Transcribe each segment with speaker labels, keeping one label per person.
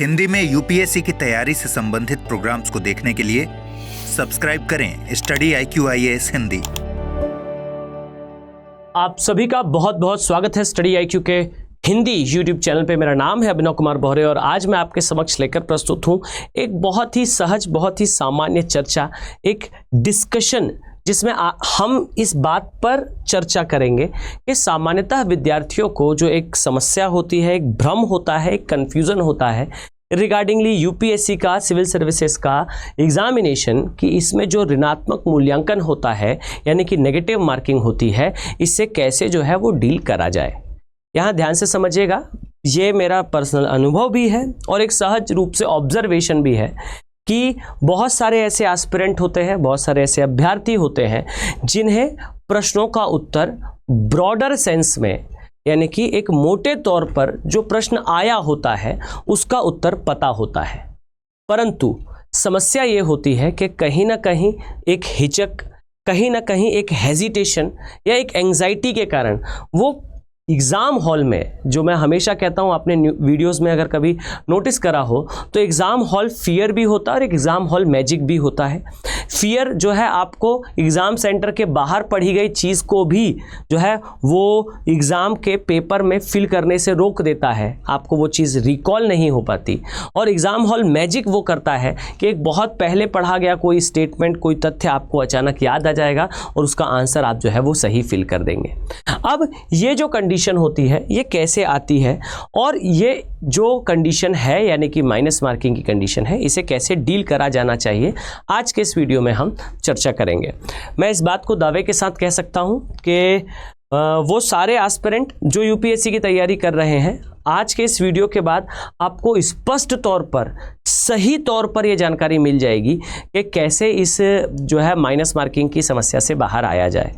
Speaker 1: हिंदी में यूपीएससी की तैयारी से संबंधित प्रोग्राम्स को देखने के लिए सब्सक्राइब करें स्टडी IQ IAS हिंदी।
Speaker 2: आप सभी का बहुत बहुत स्वागत है स्टडी IQ के हिंदी यूट्यूब चैनल पे। मेरा नाम है अभिनव कुमार बोहरे और आज मैं आपके समक्ष लेकर प्रस्तुत हूँ एक बहुत ही सहज, बहुत ही सामान्य चर्चा, एक डिस्कशन जिसमें हम इस बात पर चर्चा करेंगे कि सामान्यतः विद्यार्थियों को जो एक समस्या होती है, एक भ्रम होता है, एक कन्फ्यूज़न होता है रिगार्डिंगली यूपीएससी का, सिविल सर्विसेज का एग्जामिनेशन कि इसमें जो ऋणात्मक मूल्यांकन होता है यानी कि नेगेटिव मार्किंग होती है, इससे कैसे जो है वो डील करा जाए। यहाँ ध्यान से समझिएगा, ये मेरा पर्सनल अनुभव भी है और एक सहज रूप से ऑब्जर्वेशन भी है कि बहुत सारे ऐसे एस्पिरेंट होते हैं, बहुत सारे ऐसे अभ्यर्थी होते हैं जिन्हें प्रश्नों का उत्तर ब्रॉडर सेंस में यानी कि एक मोटे तौर पर जो प्रश्न आया होता है उसका उत्तर पता होता है, परंतु समस्या ये होती है कि कहीं ना कहीं एक हिचक, कहीं ना कहीं एक हेजिटेशन या एक एंजाइटी के कारण वो एग्ज़ाम हॉल में, जो मैं हमेशा कहता हूँ आपने वीडियोस में अगर कभी नोटिस करा हो तो एग्ज़ाम हॉल फियर भी होता है और एग्ज़ाम हॉल मैजिक भी होता है। फियर जो है आपको एग्ज़ाम सेंटर के बाहर पढ़ी गई चीज़ को भी जो है वो एग्ज़ाम के पेपर में फिल करने से रोक देता है, आपको वो चीज़ रिकॉल नहीं हो पाती। और एग्ज़ाम हॉल मैजिक वो करता है कि एक बहुत पहले पढ़ा गया कोई स्टेटमेंट, कोई तथ्य आपको अचानक याद आ जाएगा और उसका आंसर आप जो है वो सही फिल कर देंगे। अब ये जो कंडीशन होती है ये कैसे आती है और ये जो कंडीशन है यानी कि माइनस मार्किंग की कंडीशन है, इसे कैसे डील करा जाना चाहिए, आज के इस वीडियो में हम चर्चा करेंगे। मैं इस बात को दावे के साथ कह सकता हूं कि वो सारे एस्पिरेंट जो यूपीएससी की तैयारी कर रहे हैं, आज के इस वीडियो के बाद आपको स्पष्ट तौर पर, सही तौर पर ये जानकारी मिल जाएगी कि कैसे इस जो है माइनस मार्किंग की समस्या से बाहर आया जाए।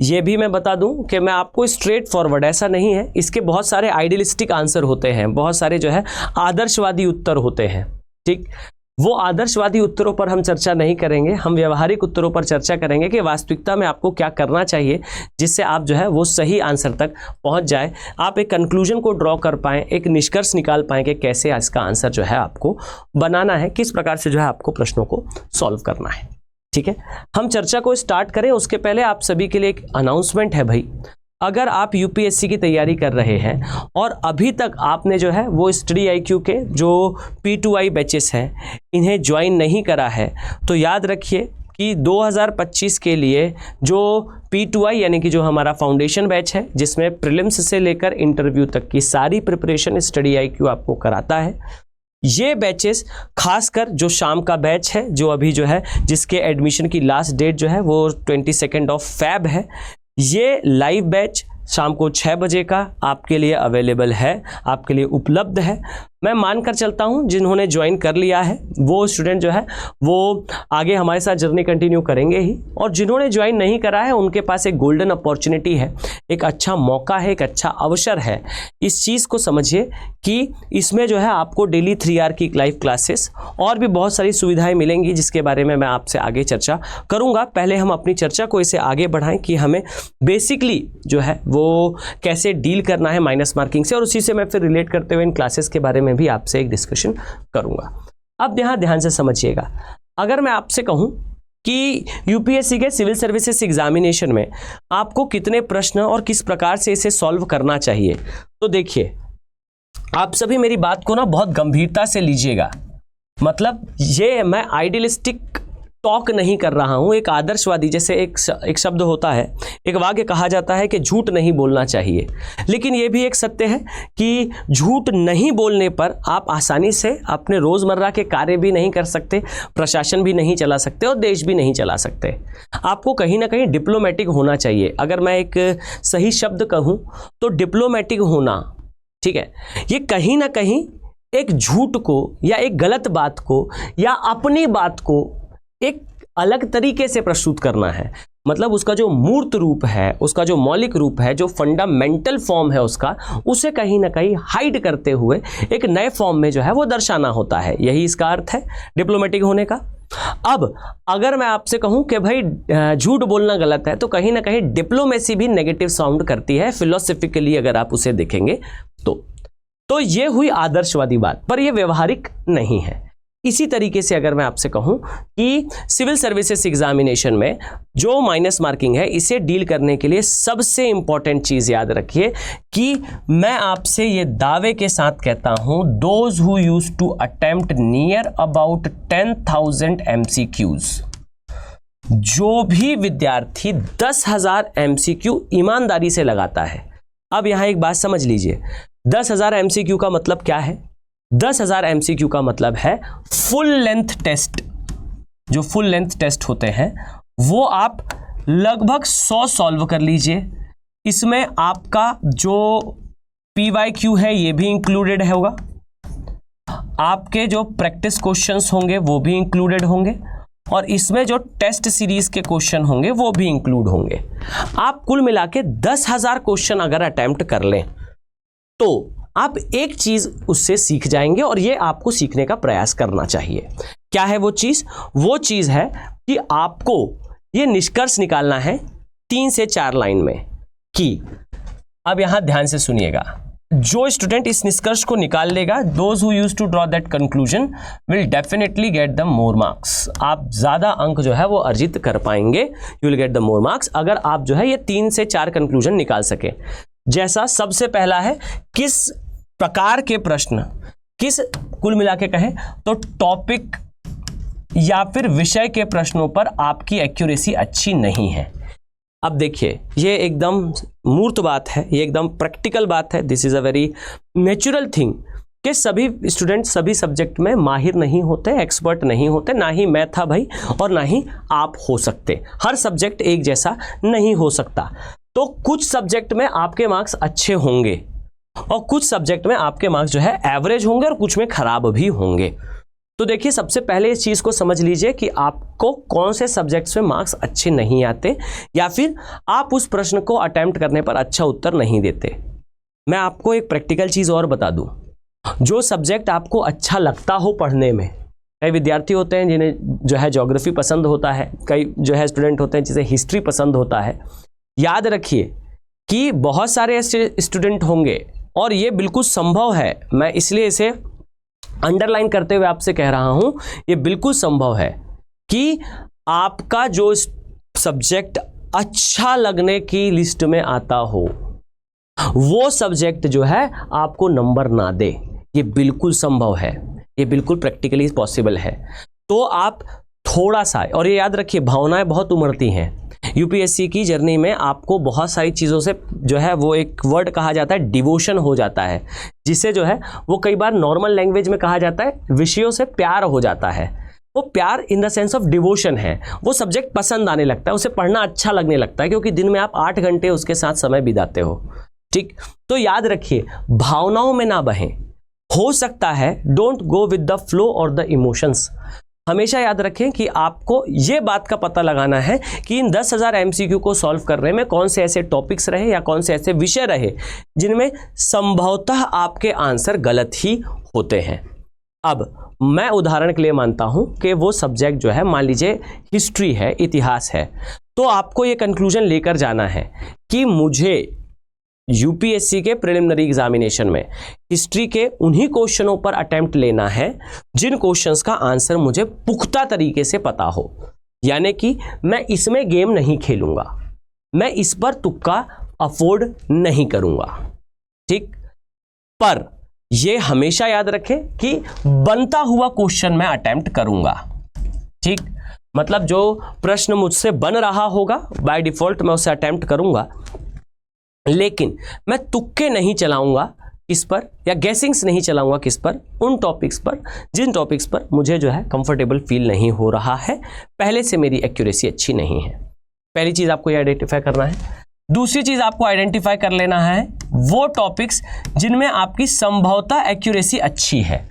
Speaker 2: ये भी मैं बता दूं कि मैं आपको स्ट्रेट फॉरवर्ड, ऐसा नहीं है, इसके बहुत सारे आइडियलिस्टिक आंसर होते हैं, बहुत सारे जो है आदर्शवादी उत्तर होते हैं। ठीक, वो आदर्शवादी उत्तरों पर हम चर्चा नहीं करेंगे, हम व्यवहारिक उत्तरों पर चर्चा करेंगे कि वास्तविकता में आपको क्या करना चाहिए जिससे आप जो है वो सही आंसर तक पहुंच जाए, आप एक कंक्लूजन को ड्रॉ कर पाएँ, एक निष्कर्ष निकाल पाएँ कि कैसे इसका आंसर जो है आपको बनाना है, किस प्रकार से जो है आपको प्रश्नों को सॉल्व करना है। ठीक है, हम चर्चा को स्टार्ट करें उसके पहले आप सभी के लिए एक अनाउंसमेंट है भाई। अगर आप यूपीएससी की तैयारी कर रहे हैं और अभी तक आपने जो है वो स्टडी IQ के जो P2I बैचेस हैं इन्हें ज्वाइन नहीं करा है, तो याद रखिए कि 2025 के लिए जो P2I यानी कि जो हमारा फाउंडेशन बैच है, जिसमें प्रीलिम्स से लेकर इंटरव्यू तक की सारी प्रिपरेशन स्टडी IQ आपको कराता है, ये बैचेस खासकर जो शाम का बैच है, जो अभी जो है जिसके एडमिशन की लास्ट डेट जो है वो 22 फ़रवरी है, ये लाइव बैच शाम को 6 बजे का आपके लिए अवेलेबल है, आपके लिए उपलब्ध है। मैं मानकर चलता हूं जिन्होंने ज्वाइन कर लिया है वो स्टूडेंट जो है वो आगे हमारे साथ जर्नी कंटिन्यू करेंगे ही, और जिन्होंने ज्वाइन नहीं करा है उनके पास एक गोल्डन अपॉर्चुनिटी है, एक अच्छा मौका है, एक अच्छा अवसर है। इस चीज़ को समझिए कि इसमें जो है आपको डेली 3 आवर की लाइव क्लासेस और भी बहुत सारी सुविधाएं मिलेंगी जिसके बारे में मैं आपसे आगे चर्चा करूँगा। पहले हम अपनी चर्चा को इसे आगे बढ़ाएँ कि हमें बेसिकली जो है वो कैसे डील करना है माइनस मार्किंग से, और उसी से मैं फिर रिलेट करते हुए इन क्लासेस के बारे में भी आपसे एक डिस्कशन करूंगा। अब यहां ध्यान से समझिएगा, अगर मैं आपसे कहूं कि यूपीएससी के सिविल सर्विसेज एग्जामिनेशन में आपको कितने प्रश्न और किस प्रकार से इसे सॉल्व करना चाहिए, तो देखिए आप सभी मेरी बात को ना बहुत गंभीरता से लीजिएगा। मतलब ये मैं आइडियलिस्टिक टॉक नहीं कर रहा हूं, एक आदर्शवादी, जैसे एक शब्द होता है, एक वाक्य कहा जाता है कि झूठ नहीं बोलना चाहिए, लेकिन यह भी एक सत्य है कि झूठ नहीं बोलने पर आप आसानी से अपने रोज़मर्रा के कार्य भी नहीं कर सकते, प्रशासन भी नहीं चला सकते और देश भी नहीं चला सकते। आपको कहीं ना कहीं डिप्लोमेटिक होना चाहिए। अगर मैं एक सही शब्द कहूँ तो डिप्लोमेटिक होना, ठीक है, ये कहीं ना कहीं एक झूठ को या एक गलत बात को या अपनी बात को एक अलग तरीके से प्रस्तुत करना है। मतलब उसका जो मूर्त रूप है, उसका जो मौलिक रूप है, जो फंडामेंटल फॉर्म है उसका, उसे कहीं ना कहीं हाइड करते हुए एक नए फॉर्म में जो है वो दर्शाना होता है। यही इसका अर्थ है डिप्लोमेटिक होने का। अब अगर मैं आपसे कहूं कि भाई झूठ बोलना गलत है, तो कहीं ना कहीं डिप्लोमेसी भी नेगेटिव साउंड करती है फिलोसफिकली, अगर आप उसे देखेंगे तो। तो ये हुई आदर्शवादी बात, पर यह व्यवहारिक नहीं है। इसी तरीके से अगर मैं आपसे कहूं कि सिविल सर्विसेज एग्जामिनेशन में जो माइनस मार्किंग है, इसे डील करने के लिए सबसे इंपॉर्टेंट चीज याद रखिए कि मैं आपसे ये दावे के साथ कहता हूं, those who use to attempt near about 10,000 MCQs, जो भी विद्यार्थी 10,000 MCQ ईमानदारी से लगाता है। अब यहां एक बात समझ लीजिए, 10,000 MCQ का मतलब क्या है? 10,000 MCQ का मतलब है फुल लेंथ टेस्ट। जो फुल लेंथ टेस्ट होते हैं वो आप लगभग 100 सॉल्व कर लीजिए। इसमें आपका जो PYQ है ये भी इंक्लूडेड होगा, आपके जो प्रैक्टिस क्वेश्चंस होंगे वो भी इंक्लूडेड होंगे, और इसमें जो टेस्ट सीरीज के क्वेश्चन होंगे वो भी इंक्लूड होंगे। आप कुल मिला के 10,000 क्वेश्चन अगर अटेम्प्ट कर लें तो आप एक चीज उससे सीख जाएंगे, और ये आपको सीखने का प्रयास करना चाहिए। क्या है वो चीज? वो चीज है कि आपको ये निष्कर्ष निकालना है 3 से 4 लाइन में कि, अब यहां ध्यान से सुनिएगा, जो स्टूडेंट इस निष्कर्ष को निकाल लेगा, those who use to draw that conclusion will definitely get the more marks. आप ज्यादा अंक जो है वो अर्जित कर पाएंगे, you will get the more marks, अगर आप जो है ये 3 से 4 कंक्लूजन निकाल सके। जैसा सबसे पहला है, किस प्रकार के प्रश्न, किस, कुल मिला के कहें तो टॉपिक या फिर विषय के प्रश्नों पर आपकी एक्यूरेसी अच्छी नहीं है। अब देखिए, ये एकदम मूर्त बात है, ये एकदम प्रैक्टिकल बात है, this is a very natural thing कि सभी स्टूडेंट सभी सब्जेक्ट में माहिर नहीं होते, एक्सपर्ट नहीं होते, ना ही मैं था भाई और ना ही आप हो सकते। हर सब्जेक्ट एक जैसा नहीं हो सकता। तो कुछ सब्जेक्ट में आपके मार्क्स अच्छे होंगे और कुछ सब्जेक्ट में आपके मार्क्स जो है एवरेज होंगे और कुछ में खराब भी होंगे। तो देखिए, सबसे पहले इस चीज को समझ लीजिए कि आपको कौन से सब्जेक्ट्स में मार्क्स अच्छे नहीं आते, या फिर आप उस प्रश्न को अटेम्प्ट करने पर अच्छा उत्तर नहीं देते। मैं आपको एक प्रैक्टिकल चीज और बता दूं, जो सब्जेक्ट आपको अच्छा लगता हो पढ़ने में, कई विद्यार्थी होते हैं जिन्हें जो है ज्योग्राफी पसंद होता है, कई जो है स्टूडेंट होते हैं जिसे हिस्ट्री पसंद होता है। याद रखिए कि बहुत सारे ऐसे स्टूडेंट होंगे, और ये बिल्कुल संभव है, मैं इसलिए इसे अंडरलाइन करते हुए आपसे कह रहा हूं, ये बिल्कुल संभव है कि आपका जो सब्जेक्ट अच्छा लगने की लिस्ट में आता हो, वो सब्जेक्ट जो है आपको नंबर ना दे। ये बिल्कुल संभव है, ये बिल्कुल प्रैक्टिकली पॉसिबल है। तो आप थोड़ा सा, और ये याद रखिए, भावनाएं बहुत उमड़ती हैं। यूपीएससी की जर्नी में आपको बहुत सारी चीज़ों से जो है वो एक वर्ड कहा जाता है डिवोशन हो जाता है, जिससे जो है वो कई बार नॉर्मल लैंग्वेज में कहा जाता है विषयों से प्यार हो जाता है। वो प्यार in the sense of devotion है, वो सब्जेक्ट पसंद आने लगता है, उसे पढ़ना अच्छा लगने लगता है, क्योंकि दिन में आप 8 घंटे उसके साथ समय बिताते हो। ठीक, तो याद रखिए, भावनाओं में ना बहें। हो सकता है don't go with the flow और द इमोशंस। हमेशा याद रखें कि आपको ये बात का पता लगाना है कि इन 10,000 MCQ को सॉल्व करने में कौन से ऐसे टॉपिक्स रहे या कौन से ऐसे विषय रहे जिनमें संभवतः आपके आंसर गलत ही होते हैं। अब मैं उदाहरण के लिए मानता हूं कि वो सब्जेक्ट जो है, मान लीजिए हिस्ट्री है, इतिहास है, तो आपको ये कंक्लूजन लेकर जाना है कि मुझे यूपीएससी के प्रिलिमिनरी एग्जामिनेशन में हिस्ट्री के उन्हीं क्वेश्चनों पर अटेम्प्ट लेना है जिन क्वेश्चंस का आंसर मुझे पुख्ता तरीके से पता हो। यानी कि मैं इसमें गेम नहीं खेलूंगा, मैं इस पर तुक्का अफोर्ड नहीं करूंगा। ठीक, पर यह हमेशा याद रखें कि बनता हुआ क्वेश्चन मैं अटेम्प्ट करूंगा। ठीक, मतलब जो प्रश्न मुझसे बन रहा होगा बाय डिफॉल्ट मैं उसे अटेम्प्ट करूंगा, लेकिन मैं तुक्के नहीं चलाऊंगा किस पर, या गैसिंग्स नहीं चलाऊंगा किस पर, उन टॉपिक्स पर जिन टॉपिक्स पर मुझे जो है कंफर्टेबल फील नहीं हो रहा है, पहले से मेरी एक्यूरेसी अच्छी नहीं है। पहली चीज आपको ये आइडेंटिफाई करना है। दूसरी चीज आपको आइडेंटिफाई कर लेना है वो टॉपिक्स जिनमें आपकी संभवतः एक्यूरेसी अच्छी है।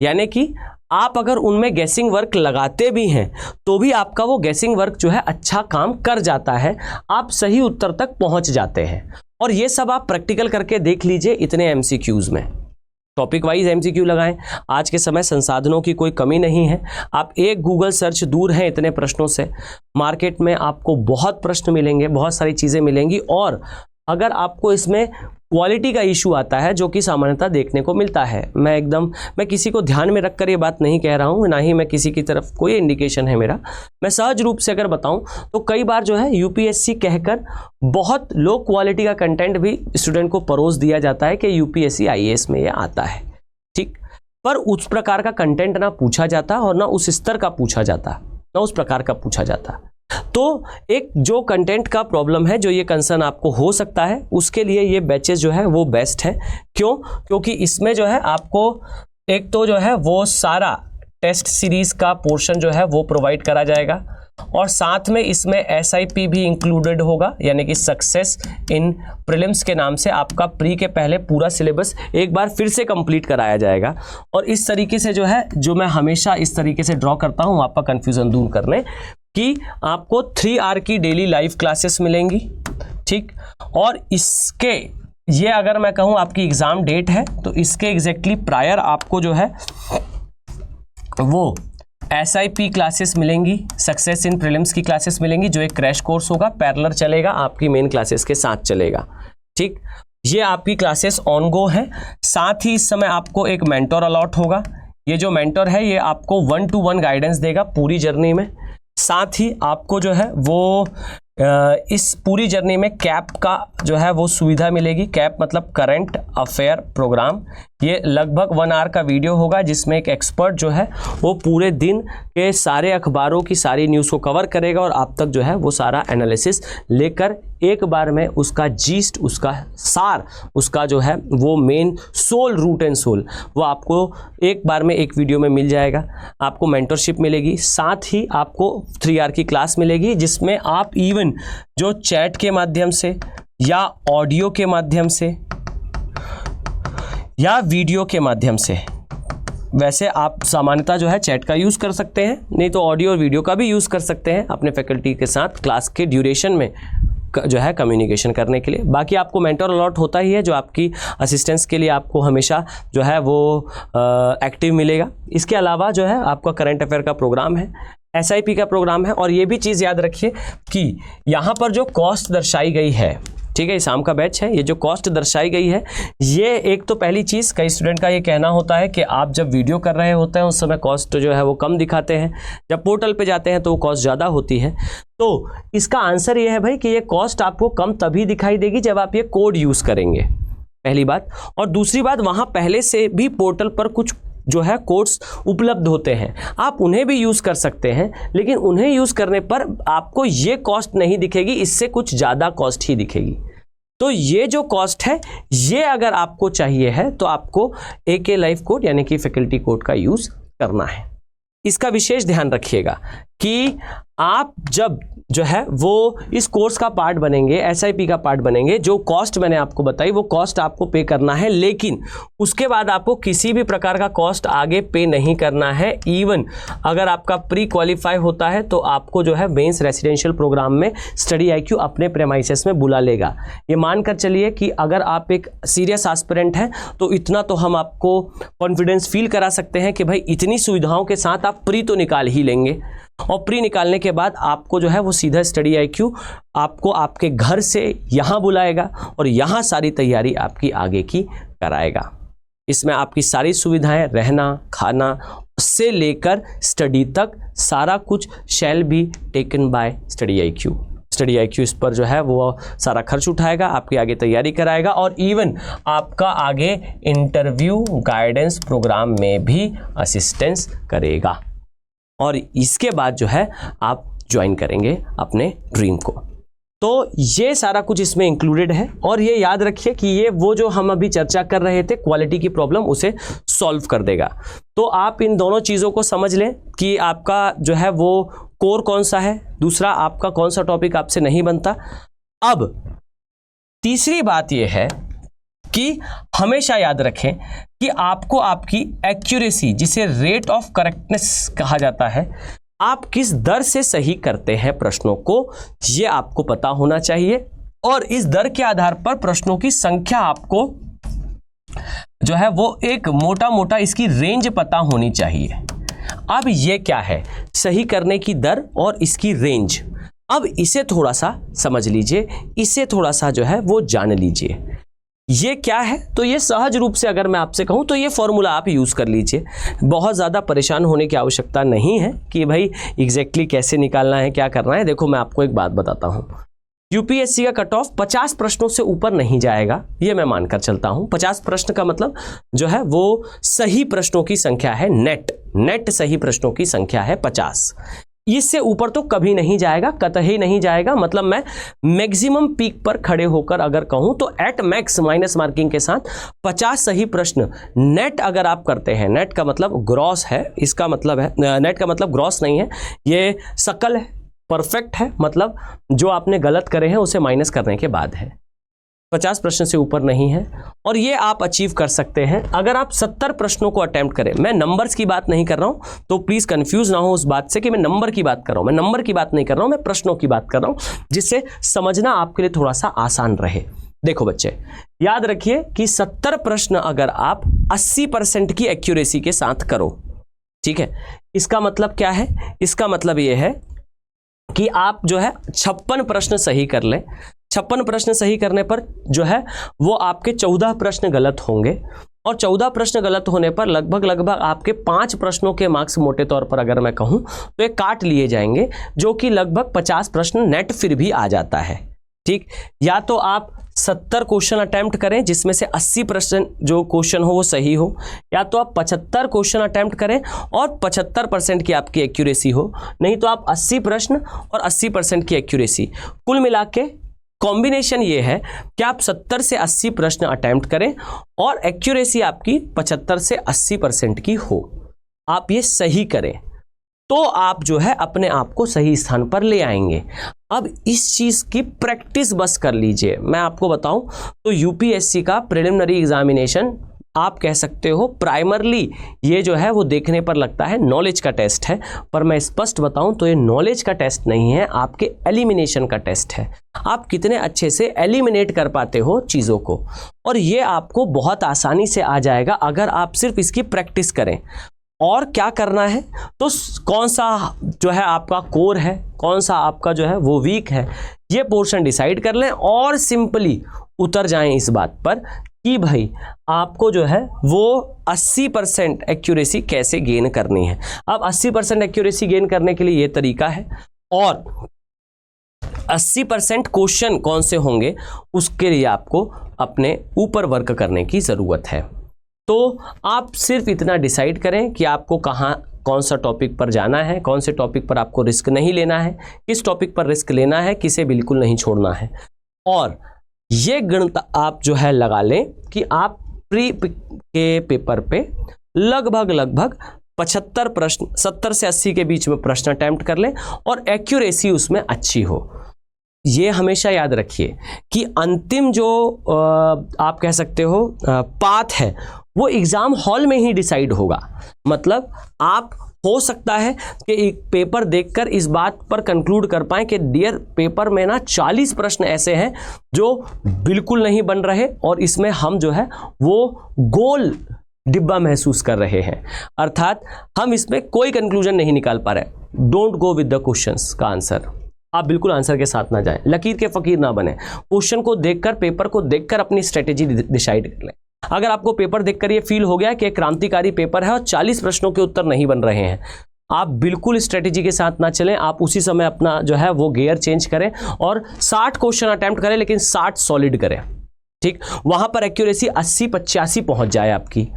Speaker 2: यानी कि आप अगर उनमें गैसिंग वर्क लगाते भी हैं तो भी आपका वो गैसिंग वर्क जो है अच्छा काम कर जाता है, आप सही उत्तर तक पहुंच जाते हैं। और ये सब आप प्रैक्टिकल करके देख लीजिए इतने MCQs में। टॉपिक वाइज MCQ लगाएं। आज के समय संसाधनों की कोई कमी नहीं है, आप एक गूगल सर्च दूर हैं इतने प्रश्नों से। मार्केट में आपको बहुत प्रश्न मिलेंगे, बहुत सारी चीज़ें मिलेंगी, और अगर आपको इसमें क्वालिटी का इशू आता है जो कि सामान्यतः देखने को मिलता है। मैं किसी को ध्यान में रखकर ये बात नहीं कह रहा हूँ, ना ही मैं किसी की तरफ कोई इंडिकेशन है मेरा। मैं सहज रूप से अगर बताऊँ तो कई बार जो है यूपीएससी कहकर बहुत लो क्वालिटी का कंटेंट भी स्टूडेंट को परोस दिया जाता है कि यूपीएससी आईएएस में ये आता है, ठीक। पर उस प्रकार का कंटेंट ना पूछा जाता और ना उस स्तर का पूछा जाता, ना उस प्रकार का पूछा जाता। तो एक जो कंटेंट का प्रॉब्लम है, जो ये कंसर्न आपको हो सकता है, उसके लिए ये बैचेस जो है वो बेस्ट है। क्यों? क्योंकि इसमें जो है आपको एक तो जो है वो सारा टेस्ट सीरीज का पोर्शन जो है वो प्रोवाइड करा जाएगा और साथ में इसमें SIP भी इंक्लूडेड होगा, यानी कि सक्सेस इन प्रीलिम्स के नाम से आपका प्री के पहले पूरा सिलेबस एक बार फिर से कंप्लीट कराया जाएगा। और इस तरीके से जो है, जो मैं हमेशा इस तरीके से ड्रॉ करता हूँ आपका कन्फ्यूज़न दूर करने, कि आपको 3 आवर की डेली लाइव क्लासेस मिलेंगी, ठीक। और इसके ये अगर मैं कहूँ आपकी एग्ज़ाम डेट है तो इसके एग्जैक्टली प्रायर आपको जो है वो SIP क्लासेस मिलेंगी, सक्सेस इन प्रीलिम्स की क्लासेस मिलेंगी, जो एक क्रैश कोर्स होगा, पैरेलल चलेगा, आपकी मेन क्लासेस के साथ चलेगा, ठीक। ये आपकी क्लासेस ऑन गो है। साथ ही इस समय आपको एक मेंटर अलॉट होगा। ये जो मेंटर है ये आपको 1-to-1 गाइडेंस देगा पूरी जर्नी में। साथ ही आपको जो है वो इस पूरी जर्नी में कैप का जो है वो सुविधा मिलेगी। कैप मतलब करंट अफेयर प्रोग्राम। ये लगभग 1 आवर का वीडियो होगा जिसमें एक एक्सपर्ट जो है वो पूरे दिन के सारे अखबारों की सारी न्यूज़ को कवर करेगा और आप तक जो है वो सारा एनालिसिस लेकर एक बार में उसका जीस्ट, उसका सार, उसका जो है वो main soul, root and soul, वो आपको एक बार में एक वीडियो में मिल जाएगा। आपको मेंटरशिप मिलेगी, साथ ही आपको 3 आवर की क्लास मिलेगी जिसमें आप इवन जो चैट के माध्यम से या ऑडियो के माध्यम से या वीडियो के माध्यम से, वैसे आप सामान्यतः जो है चैट का यूज़ कर सकते हैं, नहीं तो ऑडियो और वीडियो का भी यूज़ कर सकते हैं अपने फैकल्टी के साथ क्लास के ड्यूरेशन में जो है कम्युनिकेशन करने के लिए। बाकी आपको मेंटर अलॉट होता ही है जो आपकी असिस्टेंस के लिए आपको हमेशा जो है वो एक्टिव मिलेगा। इसके अलावा जो है आपका करंट अफेयर का प्रोग्राम है, SIP का प्रोग्राम है। और ये भी चीज़ याद रखिए कि यहाँ पर जो कॉस्ट दर्शाई गई है, ठीक है, शाम का बैच है, ये जो कॉस्ट दर्शाई गई है, ये एक तो पहली चीज़, कई स्टूडेंट का ये कहना होता है कि आप जब वीडियो कर रहे होते हैं उस समय कॉस्ट जो है वो कम दिखाते हैं, जब पोर्टल पे जाते हैं तो वो कॉस्ट ज़्यादा होती है। तो इसका आंसर ये है भाई कि ये कॉस्ट आपको कम तभी दिखाई देगी जब आप ये कोड यूज़ करेंगे, पहली बात। और दूसरी बात, वहाँ पहले से भी पोर्टल पर कुछ जो है कोड्स उपलब्ध होते हैं, आप उन्हें भी यूज़ कर सकते हैं, लेकिन उन्हें यूज़ करने पर आपको ये कॉस्ट नहीं दिखेगी, इससे कुछ ज़्यादा कॉस्ट ही दिखेगी। तो ये जो कॉस्ट है, ये अगर आपको चाहिए है तो आपको AK लाइव कोड यानी कि फैकल्टी कोड का यूज़ करना है। इसका विशेष ध्यान रखिएगा कि आप जब जो है वो इस कोर्स का पार्ट बनेंगे, SIP का पार्ट बनेंगे, जो कॉस्ट मैंने आपको बताई वो कॉस्ट आपको पे करना है, लेकिन उसके बाद आपको किसी भी प्रकार का कॉस्ट आगे पे नहीं करना है। इवन अगर आपका प्री क्वालिफाई होता है तो आपको जो है मेंस रेसिडेंशियल प्रोग्राम में स्टडी IQ अपने प्रेमाइसेस में बुला लेगा। ये मानकर चलिए कि अगर आप एक सीरियस एस्पिरेंट हैं तो इतना तो हम आपको कॉन्फिडेंस फील करा सकते हैं कि भाई इतनी सुविधाओं के साथ आप प्री तो निकाल ही लेंगे। और प्री निकालने के बाद आपको जो है वो सीधा स्टडी IQ आपको आपके घर से यहाँ बुलाएगा और यहाँ सारी तैयारी आपकी आगे की कराएगा। इसमें आपकी सारी सुविधाएं, रहना, खाना से लेकर स्टडी तक सारा कुछ shall be taken by study IQ। Study IQ इस पर जो है वो सारा खर्च उठाएगा, आपकी आगे तैयारी कराएगा और इवन आपका आगे इंटरव्यू गाइडेंस प्रोग्राम में भी असिस्टेंस करेगा। और इसके बाद जो है आप ज्वाइन करेंगे अपने ड्रीम को। तो ये सारा कुछ इसमें इंक्लूडेड है। और ये याद रखिए कि ये वो जो हम अभी चर्चा कर रहे थे क्वालिटी की प्रॉब्लम, उसे सॉल्व कर देगा। तो आप इन दोनों चीज़ों को समझ लें कि आपका जो है वो कोर कौन सा है, दूसरा आपका कौन सा टॉपिक आपसे नहीं बनता। अब तीसरी बात ये है कि हमेशा याद रखें कि आपको आपकी एक्यूरेसी, जिसे रेट ऑफ करेक्टनेस कहा जाता है, आप किस दर से सही करते हैं प्रश्नों को, ये आपको पता होना चाहिए। और इस दर के आधार पर प्रश्नों की संख्या आपको जो है वो एक मोटा मोटा इसकी रेंज पता होनी चाहिए। अब ये क्या है, सही करने की दर और इसकी रेंज। अब इसे थोड़ा सा समझ लीजिए, इसे थोड़ा सा जो है वो जान लीजिए। ये क्या है, तो ये सहज रूप से अगर मैं आपसे कहूँ तो ये फॉर्मूला आप यूज़ कर लीजिए। बहुत ज़्यादा परेशान होने की आवश्यकता नहीं है कि भाई एग्जैक्टली कैसे निकालना है, क्या करना है। देखो मैं आपको एक बात बताता हूँ, यूपीएससी का कट ऑफ 50 प्रश्नों से ऊपर नहीं जाएगा, ये मैं मानकर चलता हूँ। 50 प्रश्न का मतलब जो है वो सही प्रश्नों की संख्या है, नेट सही प्रश्नों की संख्या है 50। इससे ऊपर तो कभी नहीं जाएगा, कतई नहीं जाएगा। मतलब मैं मैक्सिमम पीक पर खड़े होकर अगर कहूं तो एट मैक्स माइनस मार्किंग के साथ 50 सही प्रश्न नेट अगर आप करते हैं, नेट का मतलब ग्रॉस है, इसका मतलब है, नेट का मतलब ग्रॉस नहीं है, ये सकल है, परफेक्ट है, मतलब जो आपने गलत करे हैं उसे माइनस करने के बाद है। 50 प्रश्न से ऊपर नहीं है और ये आप अचीव कर सकते हैं अगर आप 70 प्रश्नों को अटेम्प्ट करें। मैं नंबर्स की बात नहीं कर रहा हूं, तो प्लीज़ कंफ्यूज ना हो उस बात से कि मैं नंबर की बात कर रहा हूं। मैं नंबर की बात नहीं कर रहा हूं, मैं प्रश्नों की बात कर रहा हूं, जिससे समझना आपके लिए थोड़ा सा आसान रहे। देखो बच्चे, याद रखिए कि 70 प्रश्न अगर आप 80% की एक्यूरेसी के साथ करो, ठीक है, इसका मतलब क्या है? इसका मतलब ये है कि आप जो है 56 प्रश्न सही कर लें। 56 प्रश्न सही करने पर जो है वो आपके 14 प्रश्न गलत होंगे और 14 प्रश्न गलत होने पर लगभग आपके 5 प्रश्नों के मार्क्स मोटे तौर पर अगर मैं कहूं तो ये काट लिए जाएंगे, जो कि लगभग 50 प्रश्न नेट फिर भी आ जाता है। ठीक, या तो आप 70 क्वेश्चन अटेम्प्ट करें जिसमें से 80% जो क्वेश्चन हो वो सही हो, या तो आप 75 क्वेश्चन अटेम्प्ट करें और 75% की आपकी एक्यूरेसी हो, नहीं तो आप 80 प्रश्न और 80% की एक्यूरेसी। कुल मिला के कॉम्बिनेशन ये है कि आप 70 से 80 प्रश्न अटेम्प्ट करें और एक्यूरेसी आपकी 75 से 80% की हो। आप ये सही करें तो आप जो है अपने आप को सही स्थान पर ले आएंगे। अब इस चीज़ की प्रैक्टिस बस कर लीजिए। मैं आपको बताऊं तो यूपीएससी का प्रिलिमिनरी एग्जामिनेशन आप कह सकते हो प्राइमरली ये जो है वो देखने पर लगता है नॉलेज का टेस्ट है, पर मैं स्पष्ट बताऊं तो ये नॉलेज का टेस्ट नहीं है, आपके एलिमिनेशन का टेस्ट है। आप कितने अच्छे से एलिमिनेट कर पाते हो चीज़ों को, और ये आपको बहुत आसानी से आ जाएगा अगर आप सिर्फ इसकी प्रैक्टिस करें। और क्या करना है, तो कौन सा जो है आपका कोर है, कौन सा आपका जो है वो वीक है, ये पोर्शन डिसाइड कर लें और सिंपली उतर जाएं इस बात पर कि भाई आपको जो है वो 80% एक्यूरेसी कैसे गेन करनी है। अब 80% एक्यूरेसी गेन करने के लिए ये तरीका है, और 80% क्वेश्चन कौन से होंगे उसके लिए आपको अपने ऊपर वर्क करने की ज़रूरत है। तो आप सिर्फ इतना डिसाइड करें कि आपको कहाँ कौन सा टॉपिक पर जाना है, कौन से टॉपिक पर आपको रिस्क नहीं लेना है, किस टॉपिक पर रिस्क लेना है, किसे बिल्कुल नहीं छोड़ना है। और ये गणित आप जो है लगा लें कि आप प्री के पेपर पे लगभग 75 प्रश्न 70 से 80 के बीच में प्रश्न अटेम्प्ट कर लें और एक्यूरेसी उसमें अच्छी हो। ये हमेशा याद रखिए कि अंतिम जो आप कह सकते हो पाथ है वो एग्ज़ाम हॉल में ही डिसाइड होगा। मतलब आप हो सकता है कि एक पेपर देखकर इस बात पर कंक्लूड कर पाएं कि डियर पेपर में ना 40 प्रश्न ऐसे हैं जो बिल्कुल नहीं बन रहे और इसमें हम जो है वो गोल डिब्बा महसूस कर रहे हैं, अर्थात हम इसमें कोई कंक्लूजन नहीं निकाल पा रहे। Don't go with the questions का आंसर, आप बिल्कुल आंसर के साथ ना जाएं, लकीर के फकीर ना बने। क्वेश्चन को देखकर, पेपर को देखकर अपनी स्ट्रेटेजी डिसाइड कर लें। अगर आपको पेपर देखकर ये फील हो गया कि एक क्रांतिकारी पेपर है और 40 प्रश्नों के उत्तर नहीं बन रहे हैं, आप बिल्कुल स्ट्रेटेजी के साथ ना चलें। आप उसी समय अपना जो है वो गियर चेंज करें और 60 क्वेश्चन अटेम्प्ट करें, लेकिन 60 सॉलिड करें। ठीक, वहां पर एक्यूरेसी 80-85 पहुंच जाए आपकी,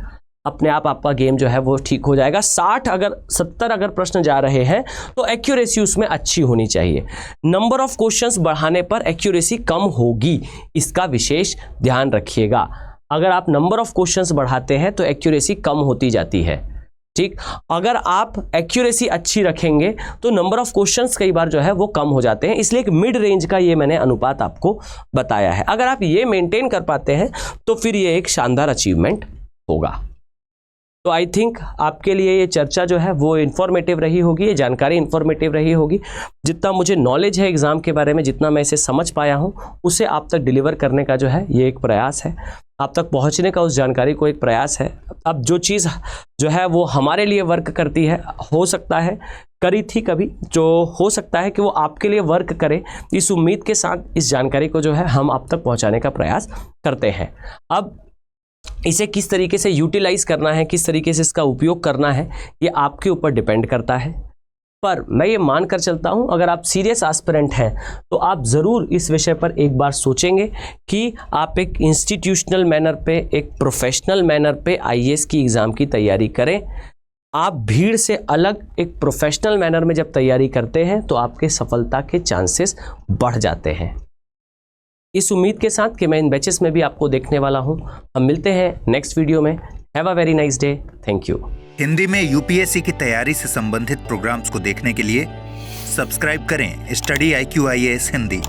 Speaker 2: अपने आप आपका गेम जो है वो ठीक हो जाएगा। 70 अगर प्रश्न जा रहे हैं तो एक्यूरेसी उसमें अच्छी होनी चाहिए। नंबर ऑफ क्वेश्चंस बढ़ाने पर एक्यूरेसी कम होगी, इसका विशेष ध्यान रखिएगा। अगर आप नंबर ऑफ क्वेश्चंस बढ़ाते हैं तो एक्यूरेसी कम होती जाती है। ठीक, अगर आप एक्यूरेसी अच्छी रखेंगे तो नंबर ऑफ क्वेश्चंस कई बार जो है वो कम हो जाते हैं। इसलिए एक मिड रेंज का ये मैंने अनुपात आपको बताया है। अगर आप ये मेंटेन कर पाते हैं तो फिर ये एक शानदार अचीवमेंट होगा। तो आई थिंक आपके लिए ये चर्चा जो है वो इन्फॉर्मेटिव रही होगी, ये जानकारी इन्फॉर्मेटिव रही होगी। जितना मुझे नॉलेज है एग्ज़ाम के बारे में, जितना मैं इसे समझ पाया हूँ, उसे आप तक डिलीवर करने का जो है ये एक प्रयास है, आप तक पहुँचने का उस जानकारी को एक प्रयास है। अब जो चीज़ जो है वो हमारे लिए वर्क करती है, हो सकता है करी थी कभी, जो हो सकता है कि वो आपके लिए वर्क करे। इस उम्मीद के साथ इस जानकारी को जो है हम आप तक पहुंचाने का प्रयास करते हैं। अब इसे किस तरीके से यूटिलाइज करना है, किस तरीके से इसका उपयोग करना है, ये आपके ऊपर डिपेंड करता है। पर मैं ये मान कर चलता हूँ, अगर आप सीरियस एस्पिरेंट हैं तो आप ज़रूर इस विषय पर एक बार सोचेंगे कि आप एक इंस्टीट्यूशनल मैनर पे, एक प्रोफेशनल मैनर पे आईएएस की एग्ज़ाम की तैयारी करें। आप भीड़ से अलग एक प्रोफेशनल मैनर में जब तैयारी करते हैं तो आपके सफलता के चांसेस बढ़ जाते हैं। इस उम्मीद के साथ कि मैं इन बैचेस में भी आपको देखने वाला हूं, हम मिलते हैं नेक्स्ट वीडियो में। Have a very nice day. Thank you.
Speaker 1: Hindi में यूपीएससी की तैयारी से संबंधित प्रोग्राम्स को देखने के लिए सब्सक्राइब करें स्टडी IQ IAS हिंदी।